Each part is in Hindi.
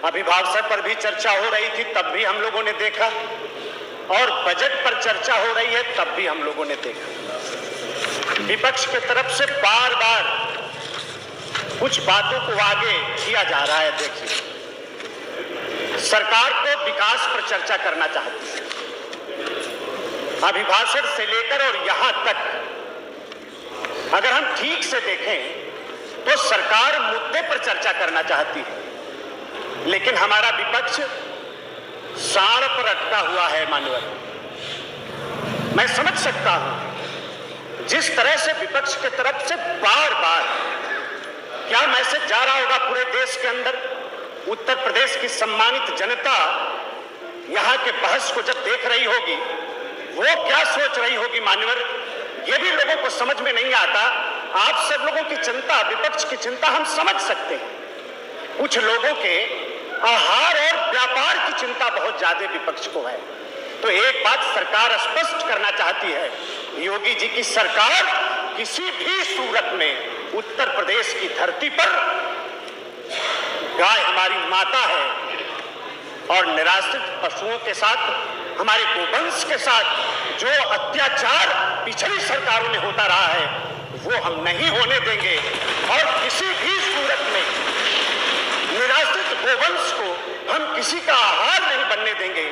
अभिभाषण पर भी चर्चा हो रही थी, तब भी हम लोगों ने देखा, और बजट पर चर्चा हो रही है तब भी हम लोगों ने देखा। विपक्ष की तरफ से बार बार कुछ बातों को आगे किया जा रहा है। देखिए, सरकार को विकास पर चर्चा करना चाहती है, अभिभाषण से लेकर और यहां तक अगर हम ठीक से देखें तो सरकार मुद्दे पर चर्चा करना चाहती है, लेकिन हमारा विपक्ष साड़ पर अटका हुआ है। मानवर, मैं समझ सकता हूं जिस तरह से विपक्ष की तरफ से बार बार क्या मैसेज जा रहा होगा पूरे देश के अंदर। उत्तर प्रदेश की सम्मानित जनता यहां के बहस को जब देख रही होगी, वो क्या सोच रही होगी मान्यवर, ये भी लोगों को समझ में नहीं आता। आप सब लोगों की चिंता, विपक्ष की चिंता हम समझ सकते हैं। कुछ लोगों के आहार और व्यापार की चिंता बहुत ज्यादा विपक्ष को है। तो एक बात सरकार स्पष्ट करना चाहती है, योगी जी की सरकार किसी भी सूरत में उत्तर प्रदेश की धरती पर, गाय हमारी माता है और निराश्रित पशुओं के साथ, हमारे गोवंश के साथ जो अत्याचार पिछली सरकारों में होता रहा है वो हम नहीं होने देंगे, और किसी भी सूरत में निराश्रित गोवंश को हम किसी का आहार नहीं बनने देंगे।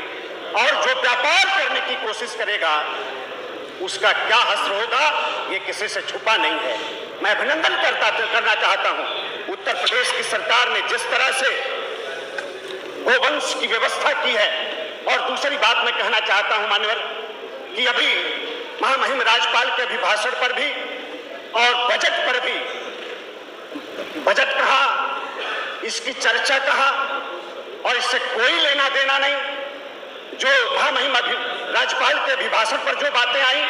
और जो व्यापार करने की कोशिश करेगा उसका क्या हश्र होगा ये किसी से छुपा नहीं है। मैं अभिनंदन करना चाहता हूं उत्तर प्रदेश की सरकार ने जिस तरह से गोवंश की व्यवस्था की है। और दूसरी बात मैं कहना चाहता हूं मान्यवर कि अभी महामहिम राज्यपाल के अभिभाषण पर भी और बजट पर भी, बजट कहा, इसकी चर्चा कहा, और इससे कोई लेना देना नहीं। जो महामहिम राज्यपाल के अभिभाषण पर जो बातें आई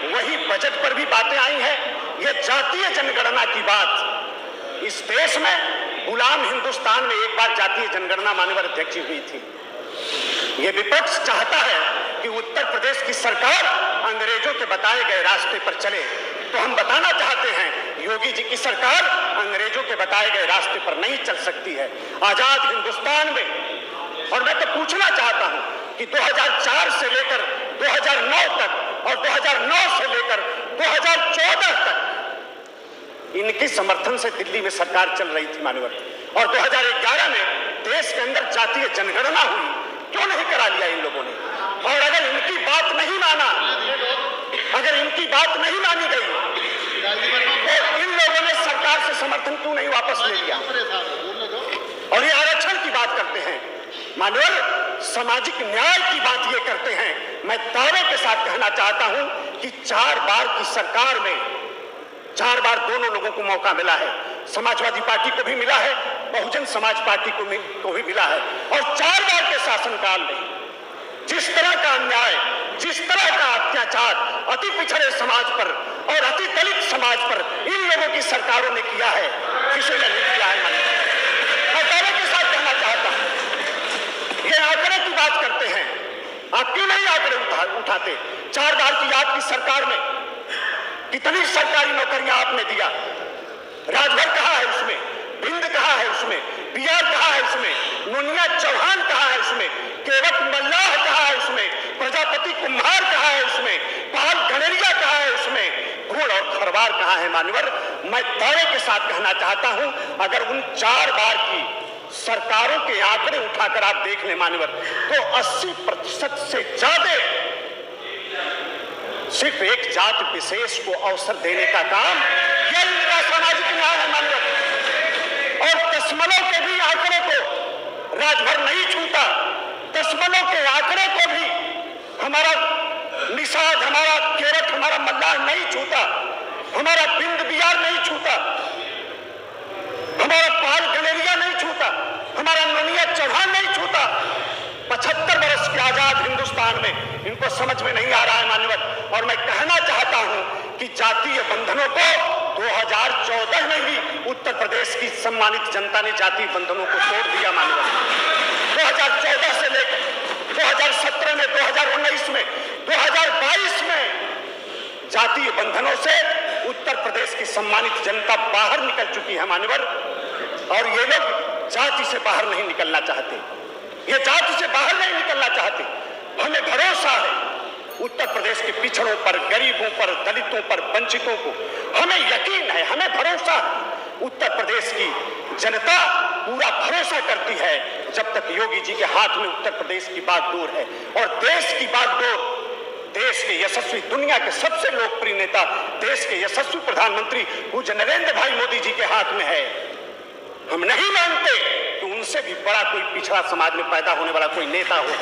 वही बजट पर भी बातें आई हैं। यह जातीय जनगणना की बात, इस देश में गुलाम हिंदुस्तान में एक बार जातीय जनगणना माननीय अध्यक्ष जी हुई थी। यह विपक्ष चाहता है कि उत्तर प्रदेश की सरकार अंग्रेजों के बताए गए रास्ते पर चले। तो हम बताना चाहते हैं योगी जी की सरकार अंग्रेजों के बताए गए रास्ते पर नहीं चल सकती है। आजाद हिंदुस्तान में, और मैं तो पूछना चाहता हूं कि 2004 से लेकर 2009 तक और 2009 से लेकर 2014 तक इनके समर्थन से दिल्ली में सरकार चल रही थी मानवर, और 2011 में देश के अंदर जातीय जनगणना हुई। क्यों नहीं करा लिया इन लोगों ने? और अगर इनकी बात नहीं माना, अगर इनकी बात नहीं मानी गई तो इन लोगों ने सरकार से समर्थन क्यों नहीं वापस ले लिया? और ये आरक्षण की बात करते हैं मानवर, सामाजिक न्याय की बात ये करते हैं। मैं दावे के साथ कहना चाहता हूं कि 4 बार की सरकार में 4 बार दोनों लोगों को मौका मिला है। समाजवादी पार्टी को भी मिला है, बहुजन समाज पार्टी को भी मिला है। और 4 बार के शासनकाल में जिस तरह का अन्याय, जिस तरह का अत्याचार अति पिछड़े समाज पर और अति दलित समाज पर इन लोगों की सरकारों ने किया है, किसी ने नहीं किया है। मैं दावे के साथ कहना चाहता हूं, ये आंकड़े की बात करते हैं, आप क्यों नहीं आंकड़े उठाते? 4 बार की आपकी सरकार में कितनी सरकारी नौकरियां आपने दिया? राजभर कहा है उसमें, भिंड कहा है उसमें, बिहार कहा है उसमें, मुनिया चौहान कहा है उसमें, केवट मल्लाह कहा है उसमें, प्रजापति कुम्हार कहा है उसमें, पाल गणेरिया कहा है उसमें, घोड़ और खरवार कहा है मानवर। मैं दावे के साथ कहना चाहता हूं अगर उन 4 बार की सरकारों के आंकड़े उठाकर आप देख लें मानवर, तो 80% से ज्यादा सिर्फ एक जाति विशेष को अवसर देने का काम यह इनका सामाजिक न्याय है मानव। और दशमलव के भी आंकड़े को राजभर नहीं छूता, दशमलव के आंकड़े को भी हमारा निषाद, हमारा केरट, हमारा मल्लाह नहीं छूता, हमारा बिंद बिहार नहीं छूता, हमारा पाल गणेरिया नहीं छूता, हमारा नोनिया चौहान नहीं छूता। 75 वर्ष के आजाद हिंदुस्तान में इनको समझ में नहीं आ रहा है मान्यवर। और मैं कहना चाहता हूं कि जातीय बंधनों को 2014 में ही उत्तर प्रदेश की सम्मानित जनता ने जातीय बंधनों को तोड़ दिया मान्यवर। 2014 से लेकर 2017 में, 2019 में, 2022 में जातीय बंधनों से उत्तर प्रदेश की सम्मानित जनता बाहर निकल चुकी है मान्यवर। और ये लोग जाति से बाहर नहीं निकलना चाहते, ये जाति से बाहर नहीं निकलना चाहते। हमें भरोसा है उत्तर प्रदेश के पिछड़ों पर, गरीबों पर, दलितों पर, वंचितों को हमें यकीन है, हमें भरोसा है। उत्तर प्रदेश की जनता पूरा भरोसा करती है जब तक योगी जी के हाथ में उत्तर प्रदेश की बागडोर है। और देश की बागडोर देश के यशस्वी, दुनिया के सबसे लोकप्रिय नेता, देश के यशस्वी प्रधानमंत्री पूज्य नरेंद्र भाई मोदी जी के हाथ में है। हम नहीं मानते कि उनसे भी बड़ा कोई पिछड़ा समाज में पैदा होने वाला कोई नेता हो।